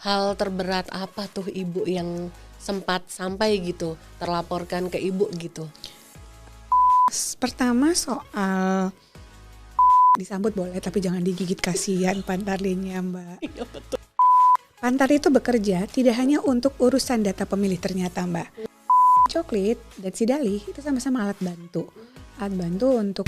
hal terberat apa tuh Ibu yang sempat sampai gitu terlaporkan ke Ibu gitu? Pertama soal disambut boleh tapi jangan digigit, kasihan Pantarlinya Mbak. Iya betul. Pantarli itu bekerja tidak hanya untuk urusan data pemilih ternyata Mbak. Coklit dan Sidali itu sama-sama alat bantu. Alat bantu untuk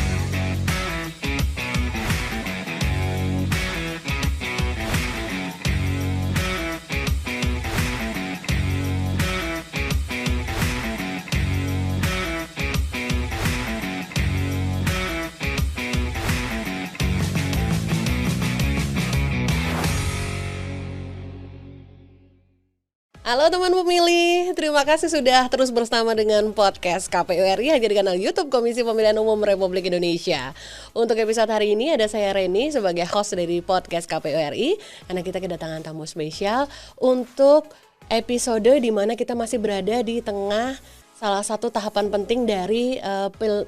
Halo teman pemilih, terima kasih sudah terus bersama dengan podcast KPU RI hanya di kanal YouTube Komisi Pemilihan Umum Republik Indonesia. Untuk episode hari ini ada saya Reni sebagai host dari podcast KPU RI, karena kita kedatangan tamu spesial untuk episode di mana kita masih berada di tengah salah satu tahapan penting dari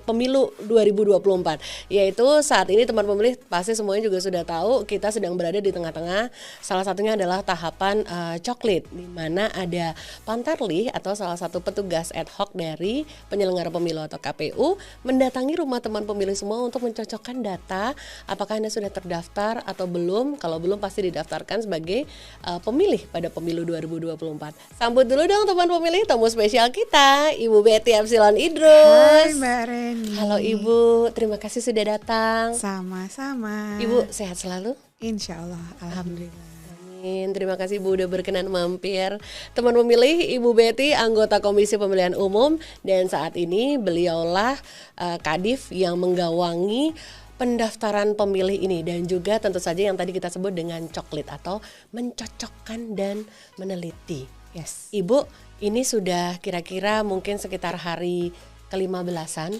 pemilu 2024, yaitu saat ini teman pemilih pasti semuanya juga sudah tahu kita sedang berada di tengah-tengah. Salah satunya adalah tahapan coklit, di mana ada Pantarli atau salah satu petugas ad hoc dari penyelenggara pemilu atau KPU mendatangi rumah teman pemilih semua untuk mencocokkan data apakah Anda sudah terdaftar atau belum. Kalau belum pasti didaftarkan sebagai pemilih pada pemilu 2024. Sambut dulu dong teman pemilih tamu spesial kita, Ibu Betty Epsilon Idrus. Hai Mbak Reni. Halo Ibu, terima kasih sudah datang. Sama-sama. Ibu sehat selalu? Insya Allah, Alhamdulillah. Amin. Terima kasih Ibu udah berkenan mampir. Teman pemilih, Ibu Betty anggota Komisi Pemilihan Umum dan saat ini beliaulah Kadif yang menggawangi pendaftaran pemilih ini dan juga tentu saja yang tadi kita sebut dengan coklit atau mencocokkan dan meneliti. Yes. Ibu, ini sudah kira-kira mungkin sekitar hari ke-15-an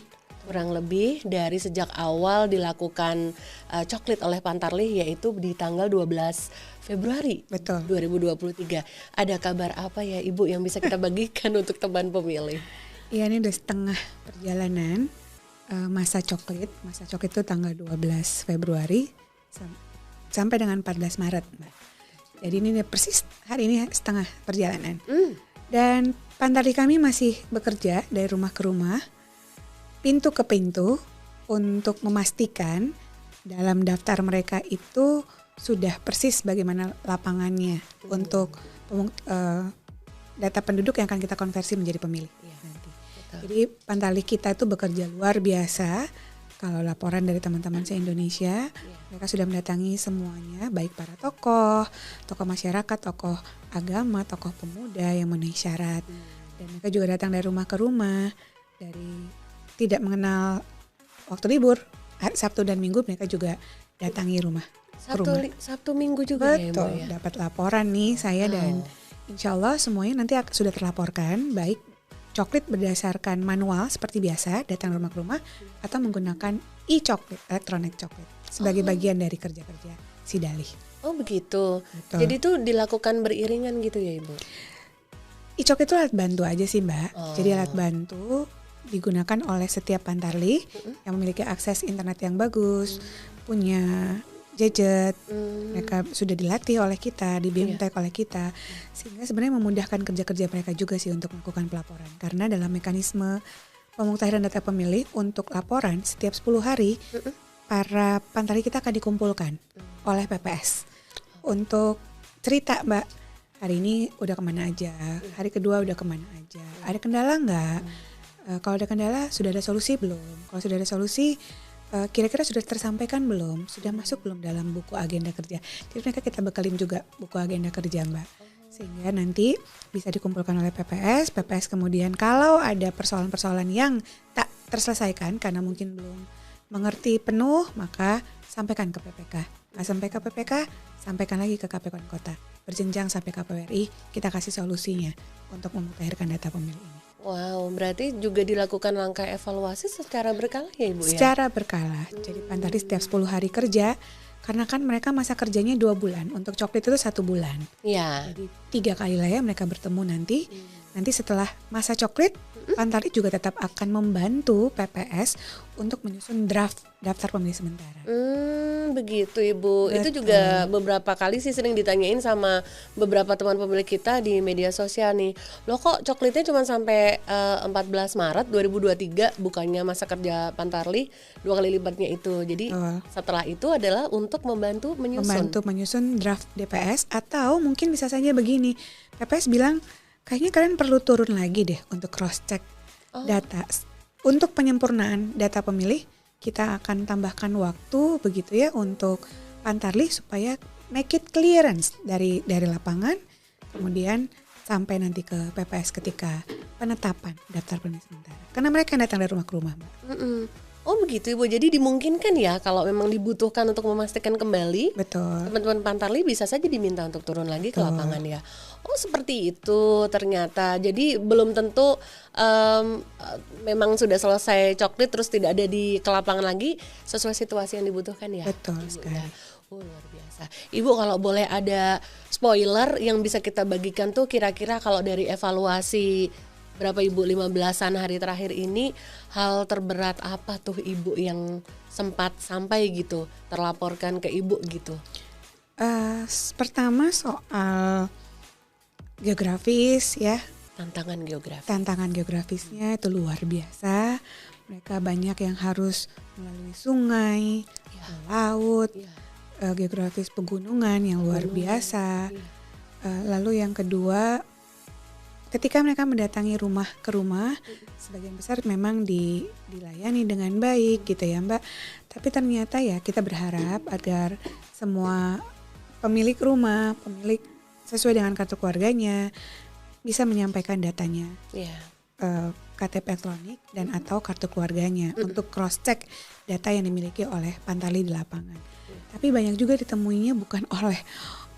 kurang lebih dari sejak awal dilakukan coklit oleh Pantarli, yaitu di tanggal 12 Februari Betul. 2023. Ada kabar apa ya Ibu yang bisa kita bagikan untuk teman pemilih? Iya, ini udah setengah perjalanan masa coklit. Masa coklit itu tanggal 12 Februari sampai dengan 14 Maret Mbak. Jadi ini persis hari ini setengah perjalanan. Dan Pantarli kami masih bekerja dari rumah ke rumah, pintu ke pintu untuk memastikan dalam daftar mereka itu sudah persis bagaimana lapangannya untuk data penduduk yang akan kita konversi menjadi pemilih. Nanti. Jadi Pantarli kita itu bekerja luar biasa. Kalau laporan dari teman-teman se-Indonesia, mereka sudah mendatangi semuanya, baik para tokoh masyarakat, tokoh agama, tokoh pemuda yang memenuhi syarat. Dan mereka juga datang dari rumah ke rumah, dari tidak mengenal waktu libur, Sabtu dan Minggu mereka juga datangi rumah ke rumah. Sabtu Minggu juga. Betul, ya? dapat laporan nih saya dan insya Allah semuanya nanti sudah terlaporkan, baik coklit berdasarkan manual seperti biasa datang rumah ke rumah atau menggunakan e-coklit, elektronik coklit sebagai bagian dari kerja-kerja Sidali. Oh begitu. Betul. Jadi itu dilakukan beriringan gitu ya Ibu? E-coklit itu alat bantu aja sih Mbak. Jadi alat bantu digunakan oleh setiap Pantarli yang memiliki akses internet yang bagus, punya gadget, mereka sudah dilatih oleh kita, di-BIMTEK oleh kita, sehingga sebenarnya memudahkan kerja-kerja mereka juga sih untuk melakukan pelaporan. Karena dalam mekanisme pemuktahiran data pemilih untuk laporan setiap 10 hari, para Pantarli kita akan dikumpulkan oleh PPS untuk cerita Mbak, hari ini udah kemana aja, hari kedua udah kemana aja, ada kendala nggak? Kalau ada kendala sudah ada solusi belum? Kalau sudah ada solusi, kira-kira sudah tersampaikan belum? Sudah masuk belum dalam buku agenda kerja? Jadi mereka kita bekalin juga buku agenda kerja Mbak. Sehingga nanti bisa dikumpulkan oleh PPS kemudian kalau ada persoalan-persoalan yang tak terselesaikan karena mungkin belum mengerti penuh, maka sampaikan ke PPK. Sampai ke PPK, sampaikan lagi ke KPU Kota. Berjenjang sampai KPU RI, kita kasih solusinya untuk memutakhirkan data pemilih ini. Wow, berarti juga dilakukan langkah evaluasi secara berkala ya Ibu ya? Secara berkala, jadi Pantarli setiap 10 hari kerja, karena kan mereka masa kerjanya 2 bulan, untuk coklit itu 1 bulan. Iya. Jadi 3 kali lah ya mereka bertemu nanti. Nanti setelah masa coklit, Pantarli juga tetap akan membantu PPS untuk menyusun draft daftar pemilih sementara. Begitu Ibu. Itu Betul. juga beberapa kali sih sering ditanyain sama beberapa teman pemilik kita di media sosial nih. Loh kok coklitnya cuma sampai 14 Maret 2023, bukannya masa kerja Pantarlih 2 kali lipatnya itu. Jadi Betul. setelah itu adalah untuk membantu menyusun draft DPS, atau mungkin bisa saja begini, PPS bilang kayaknya kalian perlu turun lagi deh untuk cross check data. Untuk penyempurnaan data pemilih kita akan tambahkan waktu begitu ya untuk Pantarlih supaya make it clearance dari lapangan, kemudian sampai nanti ke PPS ketika penetapan daftar pemilih sementara. Karena mereka datang dari rumah ke rumah, Mbak. Oh begitu Ibu, jadi dimungkinkan ya kalau memang dibutuhkan untuk memastikan kembali. Betul. Teman-teman Pantarlih bisa saja diminta untuk turun lagi ke lapangan ya. Oh seperti itu ternyata. Jadi belum tentu memang sudah selesai coklit terus tidak ada di ke lapangan lagi, sesuai situasi yang dibutuhkan ya. Betul Ibu, sekali. ya. Oh luar biasa. Ibu kalau boleh ada spoiler yang bisa kita bagikan tuh kira-kira kalau dari evaluasi berapa Ibu 15-an hari terakhir ini, hal terberat apa tuh Ibu yang sempat sampai gitu terlaporkan ke Ibu gitu? Pertama soal geografis ya. Tantangan geografisnya itu luar biasa. Mereka banyak yang harus melalui sungai, laut, geografis pegunungan yang luar biasa. Lalu yang kedua, ketika mereka mendatangi rumah ke rumah, sebagian besar memang dilayani dengan baik gitu ya Mbak. Tapi ternyata ya kita berharap agar semua pemilik rumah, pemilik sesuai dengan kartu keluarganya bisa menyampaikan datanya, KTP elektronik dan atau kartu keluarganya untuk cross check data yang dimiliki oleh Pantarlih di lapangan. Tapi banyak juga ditemuinya bukan oleh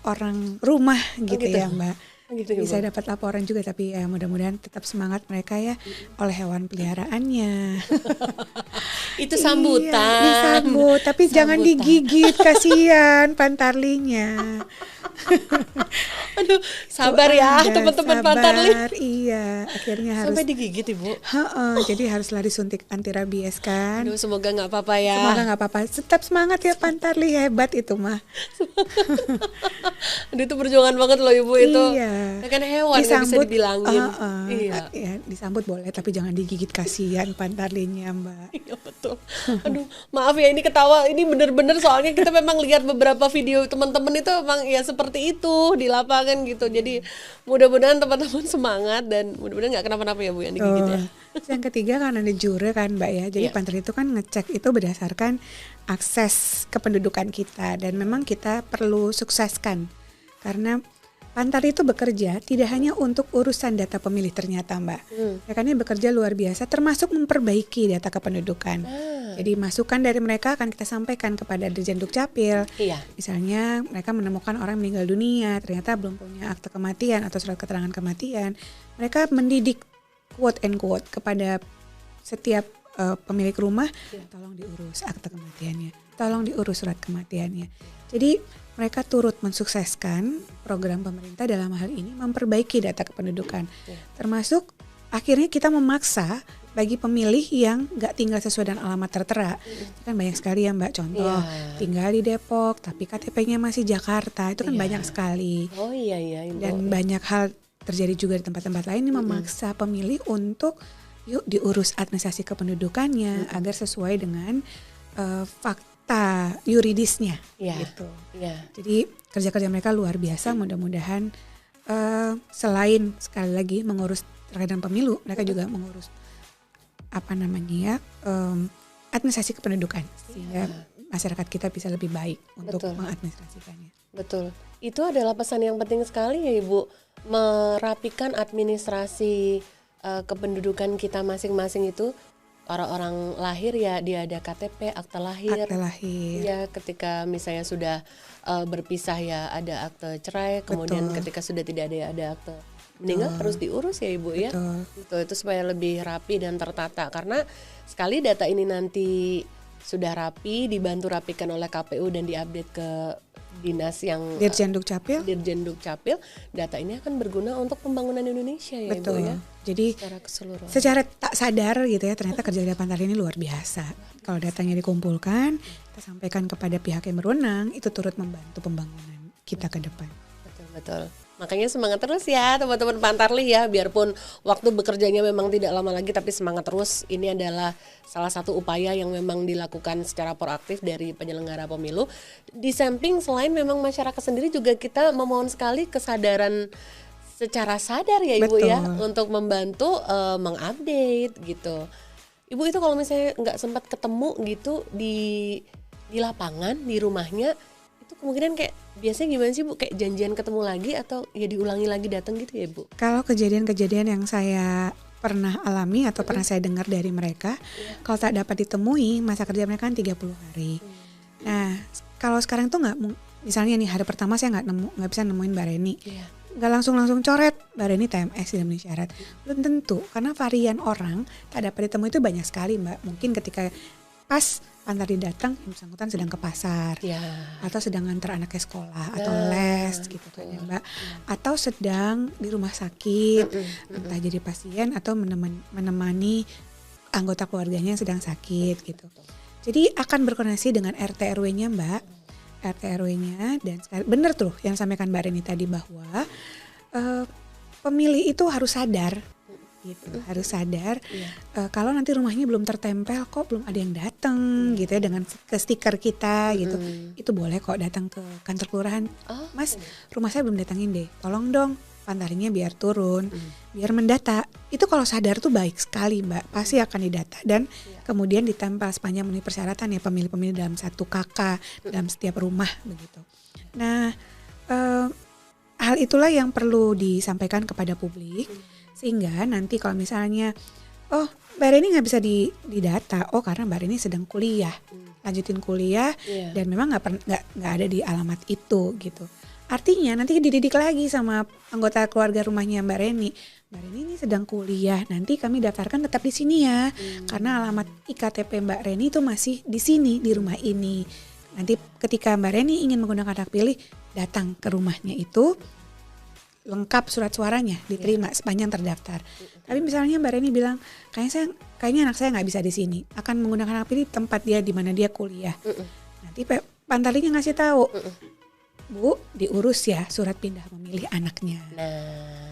orang rumah gitu ya Mbak. Gitu, bisa dapat laporan juga, tapi ya mudah-mudahan tetap semangat mereka ya oleh hewan peliharaannya. Itu sambutan. Iya, disambut, tapi jangan digigit, kasihan Pantarlihnya. Aduh, sabar ya teman-teman Pantarlih. Iya, akhirnya harus sampai digigit Ibu. Jadi harus lari suntik anti rabies kan. Aduh, semoga nggak apa-apa ya. Semoga nggak apa-apa. Tetap semangat ya Pantarlih, hebat itu mah. Aduh, itu perjuangan banget loh Ibu itu. Iya. Kan hewan nggak bisa dibilangin. Iya. Ya, disambut boleh, tapi jangan digigit, kasihan Pantarlihnya Mbak. Iya betul. Aduh, maaf ya ini ketawa, ini bener-bener soalnya kita memang lihat beberapa video teman-teman itu memang ya seperti itu di lapangan gitu. Jadi mudah-mudahan teman-teman semangat dan mudah-mudahan nggak kenapa-napa ya Bu yang digigit ya. Yang ketiga kan ada jure kan Mbak ya. Jadi Pantarlih itu kan ngecek itu berdasarkan akses kependudukan kita, dan memang kita perlu sukseskan karena Pantarlih itu bekerja tidak hanya untuk urusan data pemilih ternyata Mbak. Mereka ini bekerja luar biasa termasuk memperbaiki data kependudukan. Jadi masukan dari mereka akan kita sampaikan kepada Dirjen Dukcapil. Misalnya mereka menemukan orang meninggal dunia, ternyata belum punya akte kematian atau surat keterangan kematian. Mereka mendidik quote and quote kepada setiap pemilik rumah, tolong diurus akte kematiannya, tolong diurus surat kematiannya. Jadi mereka turut mensukseskan program pemerintah dalam hal ini memperbaiki data kependudukan. Termasuk akhirnya kita memaksa bagi pemilih yang nggak tinggal sesuai dengan alamat tertera. Kan banyak sekali ya Mbak, contoh tinggal di Depok tapi KTP-nya masih Jakarta, itu kan banyak sekali. Oh iya Dan banyak hal terjadi juga di tempat-tempat lain, ini memaksa pemilih untuk yuk diurus administrasi kependudukannya agar sesuai dengan fakta yuridisnya gitu. Jadi kerja-kerja mereka luar biasa. Mudah-mudahan selain sekali lagi mengurus terkait dengan pemilu, mereka juga mengurus administrasi kependudukan sehingga masyarakat kita bisa lebih baik untuk mengadministrasikannya. Betul. Itu adalah pesan yang penting sekali ya Ibu, merapikan administrasi kependudukan kita masing-masing itu. Orang lahir ya dia ada KTP, akte lahir. Ya, ketika misalnya sudah berpisah ya ada akte cerai, kemudian ketika sudah tidak ada akte meninggal harus diurus ya Ibu ya. Itu supaya lebih rapi dan tertata, karena sekali data ini nanti sudah rapi, dibantu rapikan oleh KPU dan diupdate ke dinas yang Dirjen Dukcapil, data ini akan berguna untuk pembangunan Indonesia ya Ibu ya. Jadi secara tak sadar gitu ya, ternyata kerja di Pantarlih ini luar biasa. Kalau datanya dikumpulkan, kita sampaikan kepada pihak yang berwenang, itu turut membantu pembangunan kita ke depan. Betul. Makanya semangat terus ya teman-teman Pantarlih ya, biarpun waktu bekerjanya memang tidak lama lagi, tapi semangat terus. Ini adalah salah satu upaya yang memang dilakukan secara proaktif dari penyelenggara pemilu. Di samping selain memang masyarakat sendiri juga kita memohon sekali kesadaran secara sadar ya Ibu. Betul. Ya, untuk membantu mengupdate gitu. Ibu itu kalau misalnya nggak sempat ketemu gitu di lapangan, di rumahnya, itu kemungkinan kayak biasanya gimana sih Bu? Kayak janjian ketemu lagi atau ya diulangi lagi datang gitu ya Bu? Kalau kejadian-kejadian yang saya pernah alami atau pernah saya dengar dari mereka, kalau tak dapat ditemui, masa kerja mereka kan 30 hari. Nah, kalau sekarang tuh nggak, misalnya nih hari pertama saya nggak bisa nemuin Mbak Reni, nggak langsung coret Mbak Reni TMS tidak memenuhi syarat. Belum tentu, karena varian orang tak dapat ditemui itu banyak sekali Mbak. Mungkin ketika pas Pantarlih datang, yang bersangkutan sedang ke pasar, atau sedang ngantar anaknya sekolah, atau les gitu kan ya Mbak, atau sedang di rumah sakit, entah jadi pasien atau menemani anggota keluarganya yang sedang sakit gitu. Jadi akan berkoordinasi dengan RT RW-nya Mbak, RT RW-nya, dan benar tuh yang disampaikan Mbak Reni tadi bahwa pemilih itu harus sadar. Gitu, harus sadar kalau nanti rumahnya belum tertempel, kok belum ada yang datang gitu ya dengan stiker kita gitu, itu boleh kok datang ke kantor kelurahan, Mas rumah saya belum datangin deh, tolong dong Pantarlihnya biar turun, biar mendata. Itu kalau sadar tuh baik sekali Mbak, pasti akan didata dan kemudian ditempel sepanjang memenuhi persyaratan ya, pemilih-pemilih dalam satu KK dalam setiap rumah begitu. Nah hal itulah yang perlu disampaikan kepada publik. Sehingga nanti kalau misalnya, Mbak Reni nggak bisa didata, karena Mbak Reni sedang kuliah, lanjutin kuliah dan memang nggak ada di alamat itu gitu. Artinya nanti dididik lagi sama anggota keluarga rumahnya Mbak Reni. Mbak Reni ini sedang kuliah, nanti kami daftarkan tetap di sini ya, karena alamat IKTP Mbak Reni itu masih di sini di rumah ini. Nanti ketika Mbak Reni ingin menggunakan hak pilih, datang ke rumahnya itu. Lengkap surat suaranya diterima sepanjang terdaftar. Tapi misalnya Mbak Reni bilang kayaknya anak saya nggak bisa di sini, akan menggunakan hak pilih tempat dia di mana dia kuliah. Nanti Pantarlihnya ngasih tahu, Bu diurus ya surat pindah memilih anaknya.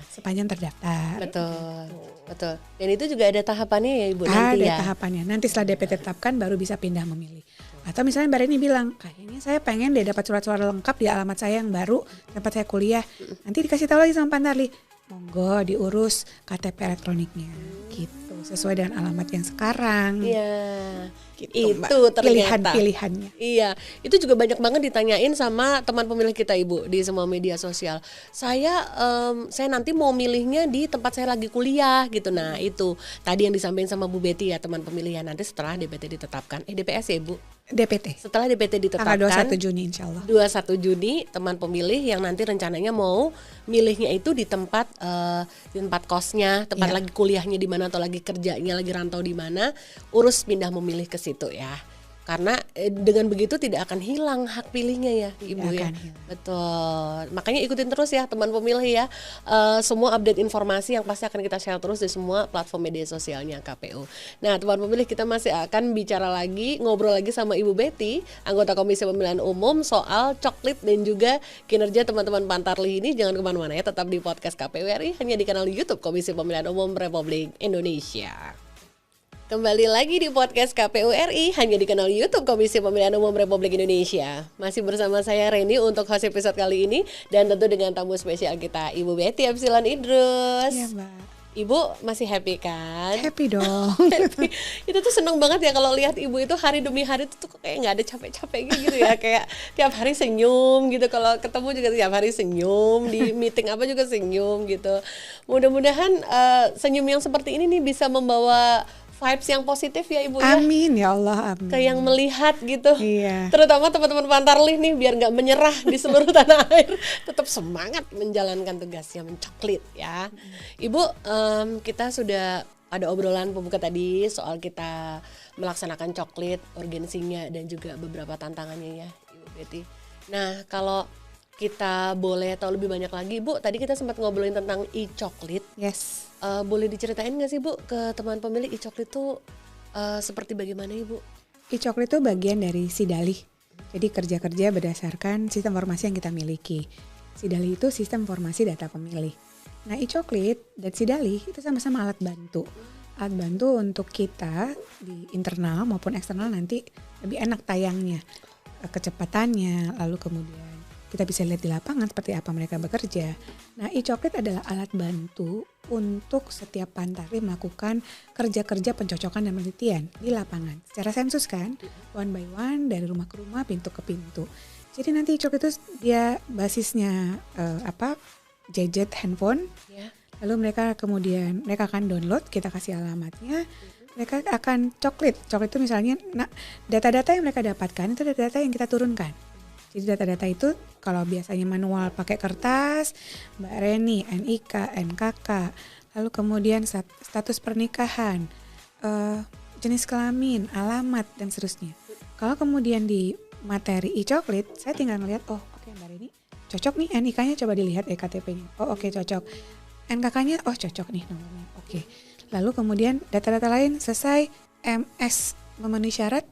Sepanjang terdaftar. Betul. Dan itu juga ada tahapannya ya Ibu nanti ya. Ada tahapannya. Nanti setelah DP tetapkan baru bisa pindah memilih. Atau misalnya Mbak Reni bilang, kayaknya saya pengen deh dapat surat-surat lengkap di alamat saya yang baru, tempat saya kuliah. Nanti dikasih tahu lagi sama Pantarlih, monggo diurus KTP elektroniknya, gitu. Sesuai dengan alamat yang sekarang. Gitu, itu Mbak. Pilihannya. Iya, itu juga banyak banget ditanyain sama teman pemilih kita Ibu di semua media sosial. Saya nanti mau milihnya di tempat saya lagi kuliah gitu. Nah itu tadi yang disampaikan sama Bu Betty ya, teman pemilihan nanti setelah DPT ditetapkan. DPS ya Bu? DPT. Setelah DPT ditetapkan tanggal 21 Juni insya Allah. 21 Juni teman pemilih yang nanti rencananya mau milihnya itu di tempat kosnya, tempat lagi kuliahnya di mana atau lagi kerjanya, lagi rantau di mana, urus pindah memilih ke situ ya. Karena dengan begitu tidak akan hilang hak pilihnya ya Ibu ya. Betul. Makanya ikutin terus ya teman pemilih ya. Semua update informasi yang pasti akan kita share terus di semua platform media sosialnya KPU. Nah teman pemilih, kita masih akan bicara lagi, ngobrol lagi sama Ibu Betty, anggota Komisi Pemilihan Umum, soal coklit dan juga kinerja teman-teman Pantarlih ini. Jangan kemana-mana ya, tetap di podcast KPU RI hanya di kanal YouTube Komisi Pemilihan Umum Republik Indonesia. Kembali lagi di podcast KPU RI hanya di kanal YouTube Komisi Pemilihan Umum Republik Indonesia. Masih bersama saya Reni untuk host episode kali ini dan tentu dengan tamu spesial kita Ibu Betty Epsilon Idrus. Iya Mbak. Ibu masih happy kan? Happy dong. Happy. Itu tuh seneng banget ya kalau lihat Ibu itu hari demi hari tuh kayak nggak ada capek-capeknya gitu ya, kayak tiap hari senyum gitu, kalau ketemu juga tiap hari senyum, di meeting apa juga senyum gitu. Mudah-mudahan senyum yang seperti ini nih bisa membawa vibes yang positif ya Ibu ya. Amin ya Allah, amin. Ke yang melihat gitu. Iya. Terutama teman-teman Pantarlih nih biar nggak menyerah di seluruh tanah air, tetap semangat menjalankan tugasnya mencoklit ya. Ibu, kita sudah ada obrolan pembuka tadi soal kita melaksanakan coklit, urgensinya dan juga beberapa tantangannya ya Ibu Betty. Nah kalau kita boleh tahu lebih banyak lagi, Bu, tadi kita sempat ngobrolin tentang e-coklit. Yes. Boleh diceritain nggak sih, Bu, ke teman pemilik e-coklit itu seperti bagaimana, Ibu? E-coklit itu bagian dari Sidalih. Jadi kerja-kerja berdasarkan sistem informasi yang kita miliki. Sidalih itu sistem informasi data pemilih. Nah, e-coklit dan Sidalih itu sama-sama alat bantu. Alat bantu untuk kita di internal maupun eksternal nanti lebih enak tayangnya. Kecepatannya, lalu kemudian kita bisa lihat di lapangan seperti apa mereka bekerja. Nah, e-coklit adalah alat bantu untuk setiap pantarlih melakukan kerja-kerja pencocokan dan penelitian di lapangan. Secara sensus kan, one by one, dari rumah ke rumah, pintu ke pintu. Jadi nanti e-coklit itu dia basisnya gadget handphone. Ya. Lalu mereka akan download, kita kasih alamatnya. Mereka akan coklit itu misalnya, data-data yang mereka dapatkan itu data-data yang kita turunkan. Jadi data-data itu kalau biasanya manual pakai kertas, Mbak Reni, NIK, NKK, lalu kemudian status pernikahan, jenis kelamin, alamat, dan seterusnya. Kalau kemudian di materi e-coklit, saya tinggal ngelihat, oh oke, Mbak Reni, cocok nih NIK-nya, coba dilihat KTP-nya. Oh oke, cocok. NKK-nya, oh cocok nih nomornya, oke. Lalu kemudian data-data lain selesai, MS memenuhi syarat,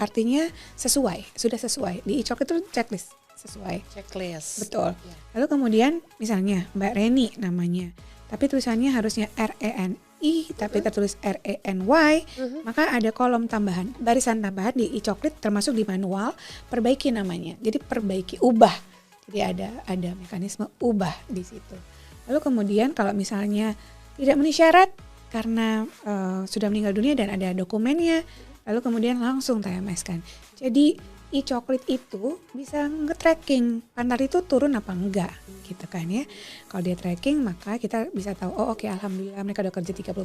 artinya sudah sesuai. Di e-coklit itu checklist sesuai. Checklist. Betul. Ya. Lalu kemudian misalnya Mbak Reni namanya, tapi tulisannya harusnya RENI, tapi tertulis RENY, maka ada kolom tambahan, barisan tambahan di e-coklit termasuk di manual, perbaiki namanya. Jadi perbaiki, ubah. Jadi ada mekanisme ubah di situ. Lalu kemudian kalau misalnya tidak memenuhi syarat karena sudah meninggal dunia dan ada dokumennya, lalu kemudian langsung TMS kan. Jadi e-coklit itu bisa nge-tracking pantar itu turun apa enggak gitu kan ya. Kalau dia tracking maka kita bisa tahu, oh oke, alhamdulillah mereka udah kerja 30%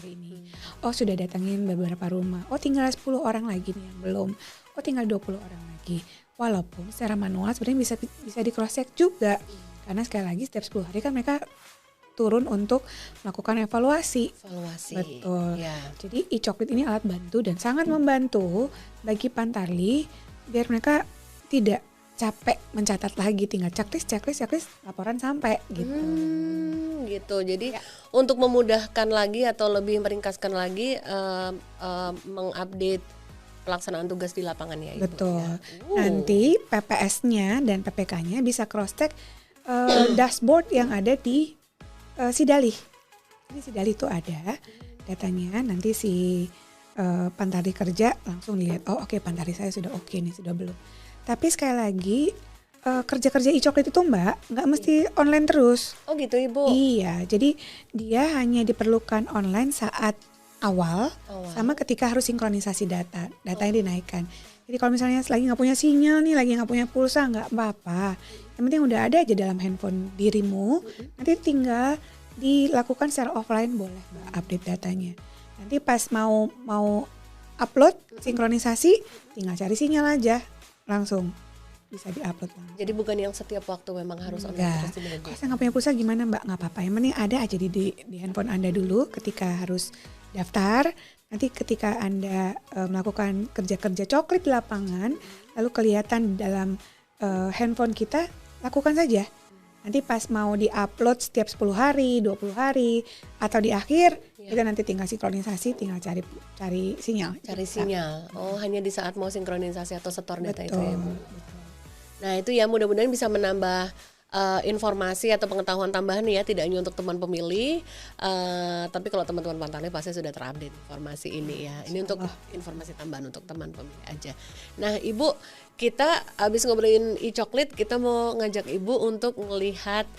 hari ini. Oh sudah datangin beberapa rumah. Oh tinggal 10 orang lagi nih yang belum. Oh tinggal 20 orang lagi. Walaupun secara manual sebenarnya bisa di cross check juga. Karena sekali lagi setiap 10 hari kan mereka turun untuk melakukan evaluasi. Betul. Ya. Jadi e-coklit ini alat bantu dan sangat membantu bagi pantarlih biar mereka tidak capek mencatat lagi, tinggal checklist laporan sampai gitu. Gitu. Jadi untuk memudahkan lagi atau lebih meringkaskan lagi mengupdate pelaksanaan tugas di lapangan ya, Ibu. Betul. Ya. Nanti PPS-nya dan PPK-nya bisa cross check dashboard yang ada di Sidalih. Jadi Sidalih itu ada datanya, nanti si pantarlih kerja langsung lihat, oh oke, pantarlih saya sudah oke nih, sudah belum. Tapi sekali lagi kerja-kerja e-coklit itu Mbak nggak mesti online terus. Oh gitu, Ibu. Iya, jadi dia hanya diperlukan online saat awal. Sama ketika harus sinkronisasi data yang dinaikkan. Jadi kalau misalnya lagi nggak punya sinyal nih, lagi nggak punya pulsa, nggak apa-apa. Yang penting udah ada aja dalam handphone dirimu. Nanti tinggal dilakukan secara offline, boleh Mbak update datanya. Nanti pas mau upload sinkronisasi, tinggal cari sinyal aja, langsung bisa diupload langsung. Jadi bukan yang setiap waktu memang harus online terus. Kalau saya nggak punya pulsa gimana Mbak? Nggak apa-apa. Yang penting ada aja di handphone Anda dulu ketika harus daftar. Nanti ketika Anda melakukan kerja-kerja coklit di lapangan, lalu kelihatan dalam handphone kita, lakukan saja. Nanti pas mau di-upload setiap 10 hari, 20 hari, atau di akhir, kita nanti tinggal sinkronisasi, tinggal cari sinyal. Cari sinyal. Oh, hanya di saat mau sinkronisasi atau setor data. Betul. Itu ya, Bu. Nah, itu ya mudah-mudahan bisa menambah informasi atau pengetahuan tambahan ya, tidak hanya untuk teman pemilih, tapi kalau teman-teman pantarlih pasti sudah terupdate informasi ini ya. Ini untuk informasi tambahan untuk teman pemilih aja. Nah, Ibu, kita habis ngobrolin e-coklit, kita mau ngajak Ibu untuk melihat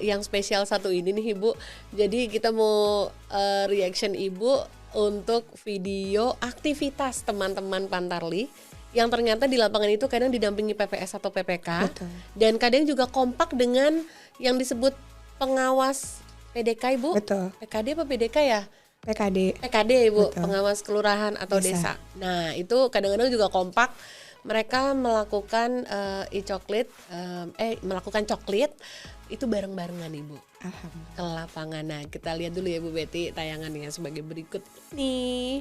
yang spesial satu ini nih, Ibu. Jadi kita mau reaction Ibu untuk video aktivitas teman-teman pantarlih yang ternyata di lapangan itu kadang didampingi PPS atau PPK. Betul. Dan kadang juga kompak dengan yang disebut pengawas PDK, Ibu. Betul. PKD apa PDK ya? PKD, Ibu. Betul. Pengawas kelurahan atau desa. Nah, itu kadang-kadang juga kompak. Mereka melakukan e-coklit, melakukan coklit itu bareng-barengan, Ibu. Ke lapangan. Nah, kita lihat dulu ya Bu Betty tayangannya sebagai berikut ini.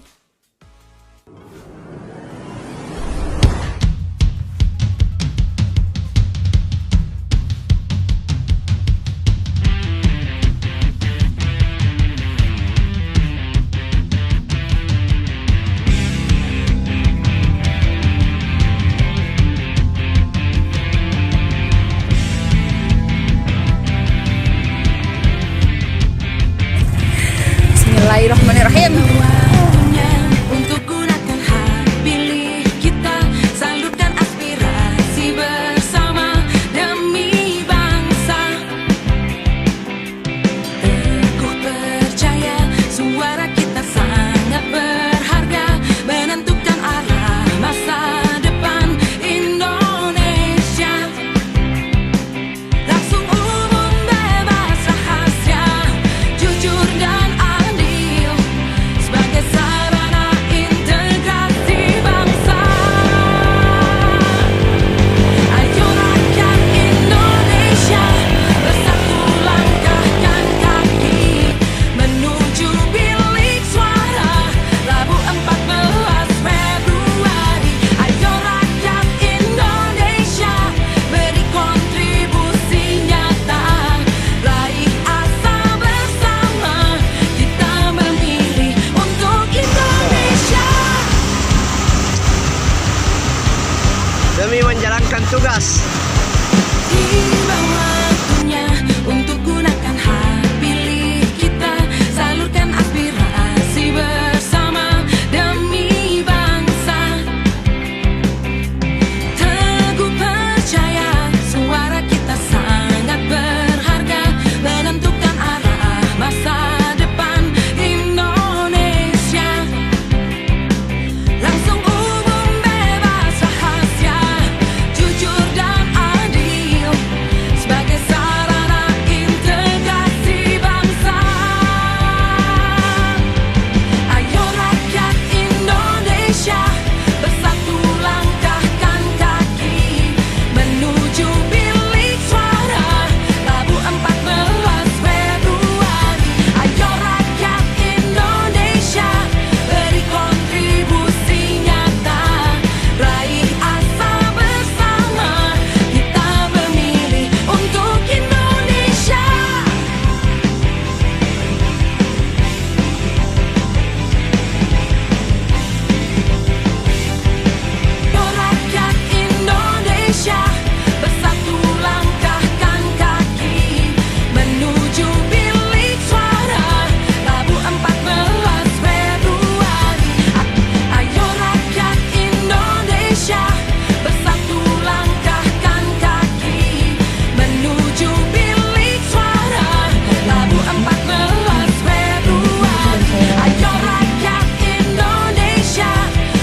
kami menjalankan tugas. Tiba waktunya untuk gunakan hak pilih kita, salurkan aspirasi bersama demi bangsa. Teguh percaya suara kita sangat berharga, menentukan arah masa depan Indonesia. Langsung umum, bebas, rahasia, jujur dan adil, sebagai sarana integrasi bangsa. Ayo rakyat Indonesia, bersatu langkahkan kaki menuju bilik suara Rabu 14 Februari. Ayo rakyat Indonesia, beri kontribusi nyata, raih asa bersama, kita memilih untuk Indonesia. Ayo rakyat Indonesia, bersatu langkahkan kaki menuju bilik suara Rabu 14 Februari. Ayo rakyat Indonesia, bersatu langkahkan kaki menuju bilik suara Rabu 14 Februari. Ayo rakyat Indonesia,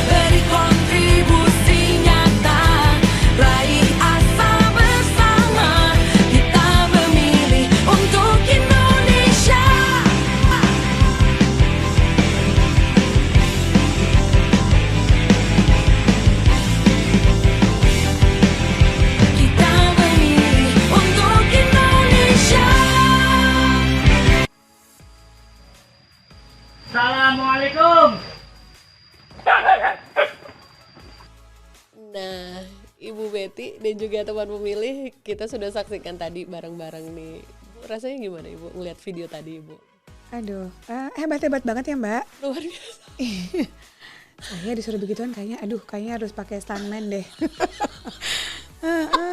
beri kontribusi nyata, raih asa bersama, kita memilih untuk Indonesia. Kita memilih untuk Indonesia. Assalamualaikum. Nah, Ibu Betty dan juga teman pemilih, kita sudah saksikan tadi bareng-bareng nih. Rasanya gimana Ibu ngeliat video tadi Ibu? Aduh, hebat-hebat banget ya Mbak. Luar biasa. Saya disuruh begituan kayaknya harus pakai stuntman deh.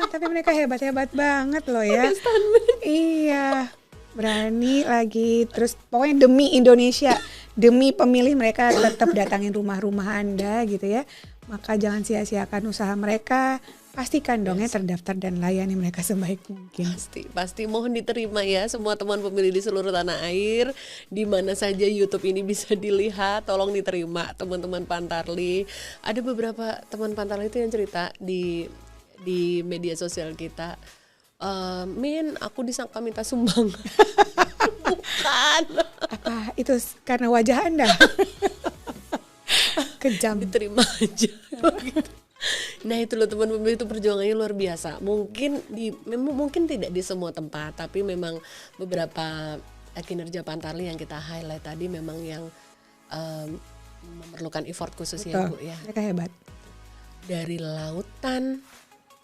Tapi mereka hebat-hebat banget loh ya. Pakai stuntman. Iya, berani lagi. Terus pokoknya demi Indonesia, demi pemilih mereka tetap datangin rumah-rumah Anda gitu ya. Maka jangan sia-siakan usaha mereka. Pastikan dong ya terdaftar dan layani mereka sebaik mungkin. Pasti mohon diterima ya semua teman pemilih di seluruh tanah air, di mana saja YouTube ini bisa dilihat, tolong diterima teman-teman Pantarli. Ada beberapa teman Pantarli itu yang cerita di media sosial kita, Min, aku disangka minta sumbang. Bukan. Apa itu karena wajah Anda? Kejam. Diterima aja. Nah itu loh teman pemilih, itu perjuangannya luar biasa. Mungkin tidak di semua tempat, tapi memang beberapa kinerja Pantarli yang kita highlight tadi memang yang memerlukan effort khusus. Betul. Ya Bu ya. Mereka hebat. Dari lautan,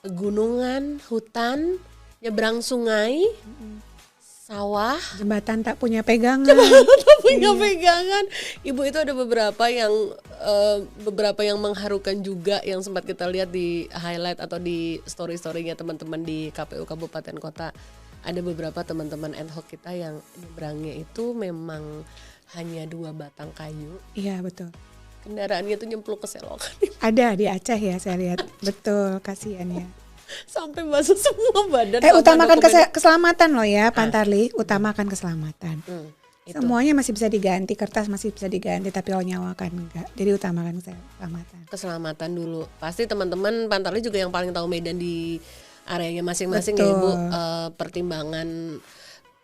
pegunungan, hutan, nyebrang sungai, sawah, Jembatan tak punya pegangan. punya pegangan. Ibu itu ada beberapa yang mengharukan juga, yang sempat kita lihat di highlight atau di story-storynya teman-teman di KPU Kabupaten Kota. Ada beberapa teman-teman ad hoc kita yang nyebrangnya itu memang hanya 2 batang kayu. Iya betul. Kendaraannya itu nyemplung ke selokan. Ada di Aceh ya saya lihat. Betul, kasihan ya. Sampai basah semua badan. Utamakan keselamatan loh ya Pantarli, utamakan keselamatan. Itu. Semuanya masih bisa diganti, kertas masih bisa diganti, tapi kalau nyawa kan enggak. Jadi utamakan keselamatan. Keselamatan dulu. Pasti teman-teman Pantarli juga yang paling tahu medan di areanya masing-masing ya Betul. Ibu. Pertimbangan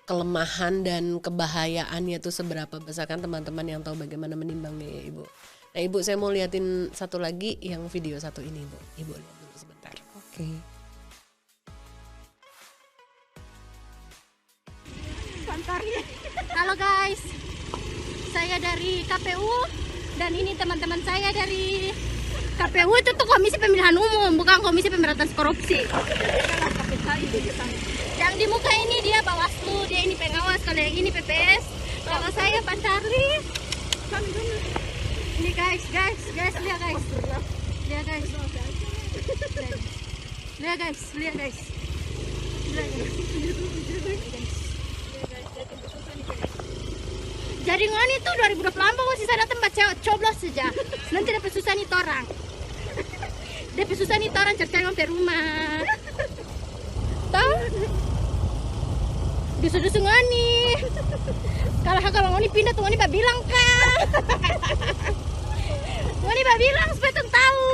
kelemahan dan kebahayaannya itu seberapa besar, kan teman-teman yang tahu bagaimana menimbangnya ya Ibu. Nah Ibu, saya mau liatin satu lagi yang video satu ini Ibu. Ibu lihat dulu sebentar. Oke. Halo guys, saya dari KPU dan ini teman-teman saya dari KPU. Itu tuh Komisi Pemilihan Umum, bukan Komisi Pemberantasan Korupsi. Yang di muka ini dia Bawaslu, dia ini pengawas, kalau yang ini PPS, kalau saya Pantarli. Ini guys, lihat guys. Lihat guys. Lihat guys. Jadi ngoni tuh 2024 masih saya datang baca coblos saja. Nanti dapat susah nih orang. Dapat susah nih orang cari sampai rumah. Tahu? Dusu-dusu ngoni. Kalau ngoni pindah tuh ngoni bilang kan. Ngoni bilang supaya tuh tahu.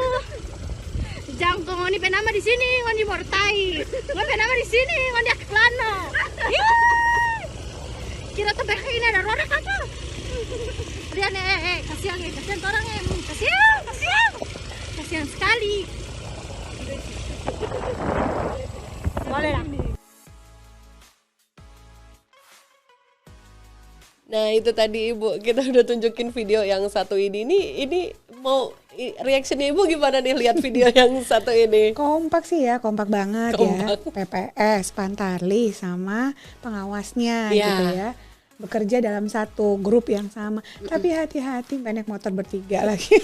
Jangan kau ngoni penama di sini, ngoni mortai. Ngoni penama di sini, ngoni aklano. Kira tuh ini ada orang apa? Lihat kasihan orang kasihan sekali. Boleh lah. Nah itu tadi Ibu, kita udah tunjukin video yang satu ini mau reactionnya Ibu gimana nih lihat video yang satu ini? Kompak sih ya, kompak banget ya. PPS, Pantarlih sama pengawasnya gitu ya. Bekerja dalam satu grup yang sama. Tapi hati-hati banyak motor bertiga lagi.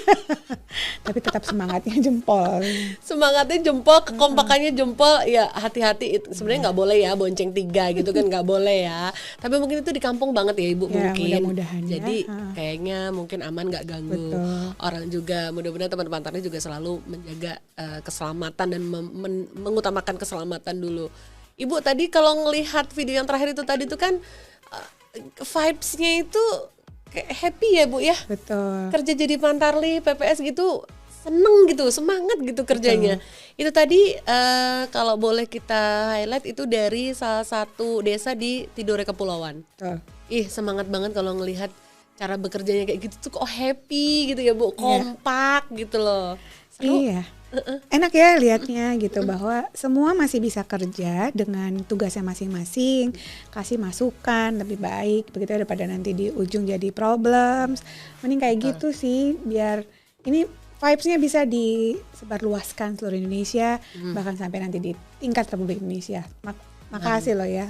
Tapi tetap semangatnya jempol. Semangatnya jempol, kekompakannya jempol. Ya hati-hati, sebenarnya nggak boleh ya bonceng 3 gitu kan, nggak boleh ya. Tapi mungkin itu di kampung banget ya Ibu, Ya, mungkin. mudah-mudahan ya. Jadi kayaknya mungkin aman, nggak ganggu. Betul. Orang juga mudah-mudahan teman-teman Pantarlih juga selalu menjaga keselamatan dan mengutamakan keselamatan dulu. Ibu tadi kalau ngelihat video yang terakhir itu tadi tuh kan vibes-nya itu kayak happy ya Bu ya. Betul. Kerja jadi Pantarlih, PPS gitu seneng gitu, semangat gitu kerjanya. Itu tadi kalau boleh kita highlight itu dari salah satu desa di Tidore Kepulauan. Betul. Ih semangat banget kalau ngelihat cara bekerjanya kayak gitu tuh kok happy gitu ya Bu, kompak gitu loh. Seru. Iya. Enak ya lihatnya gitu bahwa semua masih bisa kerja dengan tugasnya masing-masing, kasih masukan lebih baik begitu daripada nanti di ujung jadi problems. Mending kayak gitu sih biar ini vibes-nya bisa disebarluaskan seluruh Indonesia bahkan sampai nanti di tingkat Republik Indonesia. Makasih loh ya.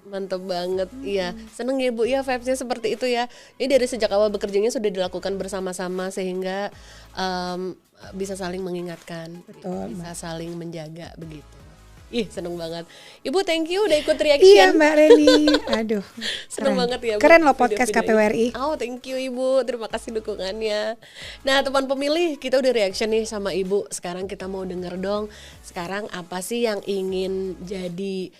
Mantap banget. Iya, seneng ya Bu ya vibes-nya seperti itu ya. Ini dari sejak awal bekerjanya sudah dilakukan bersama-sama sehingga bisa saling mengingatkan, Betul, bisa saling menjaga begitu. Ih, seneng banget. Ibu thank you udah ikut Iya reaction. Mbak Reni. Aduh. Seneng banget ya Bu, Keren loh podcast video-video ini. KPU RI. Oh thank you Ibu, terima kasih dukungannya. Nah teman pemilih, kita udah reaction nih sama Ibu. Sekarang kita mau denger dong, sekarang apa sih yang ingin jadi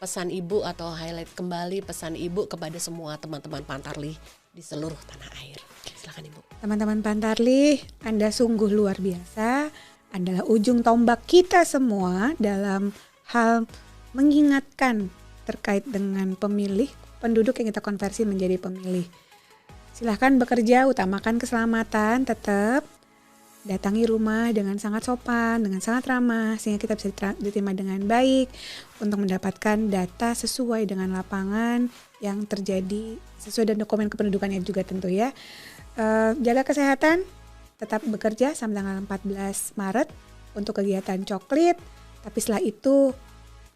pesan Ibu atau highlight kembali pesan Ibu kepada semua teman-teman Pantarlih di seluruh tanah air. Silakan Ibu. Teman-teman Pantarlih, Anda sungguh luar biasa. Adalah ujung tombak kita semua dalam hal mengingatkan terkait dengan pemilih, penduduk yang kita konversi menjadi pemilih. Silahkan bekerja, utamakan keselamatan, tetap datangi rumah dengan sangat sopan, dengan sangat ramah, sehingga kita bisa diterima dengan baik untuk mendapatkan data sesuai dengan lapangan yang terjadi, sesuai dengan dokumen kependudukannya juga tentu ya. Jaga kesehatan, tetap bekerja sampai tanggal 14 Maret untuk kegiatan coklit. Tapi setelah itu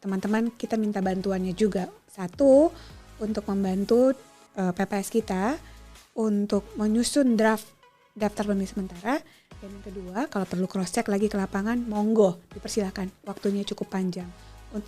teman-teman kita minta bantuannya juga. Satu, untuk membantu PPS kita untuk menyusun draft daftar pemilih sementara. Dan yang kedua, kalau perlu cross check lagi ke lapangan, monggo dipersilakan. Waktunya cukup panjang.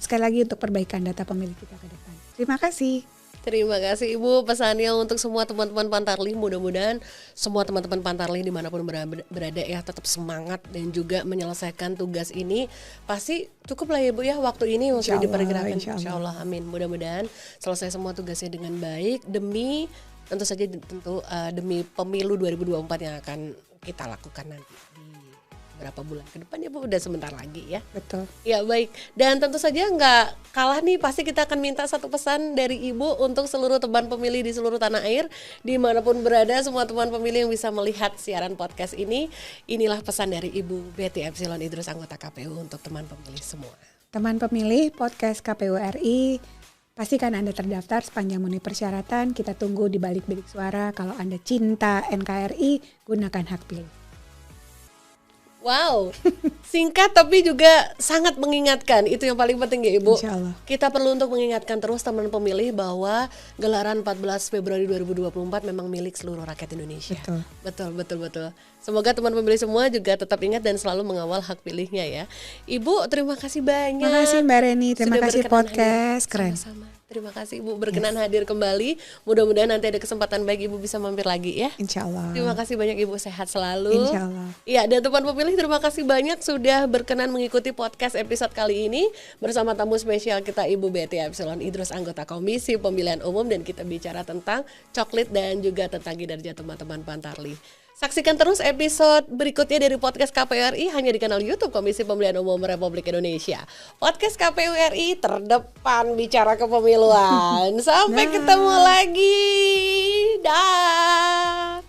Sekali lagi untuk perbaikan data pemilih kita ke depan. Terima kasih. Terima kasih Ibu pesannya untuk semua teman-teman Pantarlih. Mudah-mudahan semua teman-teman Pantarlih dimanapun berada ya tetap semangat dan juga menyelesaikan tugas ini. Pasti cukup lah ya Bu ya waktu ini yang sudah diperkirakan. Insya Allah amin. Mudah-mudahan selesai semua tugasnya dengan baik demi tentu saja demi pemilu 2024 yang akan kita lakukan nanti di beberapa bulan ke depan ya Bu, udah sebentar lagi ya. Betul. Ya baik, dan tentu saja nggak kalah nih, pasti kita akan minta satu pesan dari Ibu untuk seluruh teman pemilih di seluruh tanah air, dimanapun berada, semua teman pemilih yang bisa melihat siaran podcast ini. Inilah pesan dari Ibu Betty Epsilon Idrus, anggota KPU untuk teman pemilih semua. Teman pemilih podcast KPU RI, pastikan Anda terdaftar sepanjang memenuhi persyaratan. Kita tunggu di balik bilik suara. Kalau Anda cinta NKRI, gunakan hak pilih. Wow, Singkat tapi juga sangat mengingatkan. Itu yang paling penting ya Ibu. Insya Allah. Kita perlu untuk mengingatkan terus teman pemilih bahwa gelaran 14 Februari 2024 memang milik seluruh rakyat Indonesia. Betul. Semoga teman pemilih semua juga tetap ingat dan selalu mengawal hak pilihnya ya. Ibu, terima kasih banyak. Terima kasih Mbak Reni, terima Sudah kasih berkenan podcast, hadir. keren. Sama-sama. Terima kasih Ibu berkenan hadir kembali. Mudah-mudahan nanti ada kesempatan baik Ibu bisa mampir lagi ya. Insya Allah. Terima kasih banyak Ibu, sehat selalu. Insya Allah. Iya, dan teman pemilih terima kasih banyak sudah berkenan mengikuti podcast episode kali ini bersama tamu spesial kita Ibu Betty Epsilon Idrus, anggota Komisi Pemilihan Umum, dan kita bicara tentang coklit dan juga tentang kinerja teman-teman Pantarlih. Saksikan terus episode berikutnya dari podcast KPU RI hanya di kanal YouTube Komisi Pemilihan Umum Republik Indonesia. Podcast KPU RI terdepan bicara kepemiluan. Sampai ketemu lagi. Dah.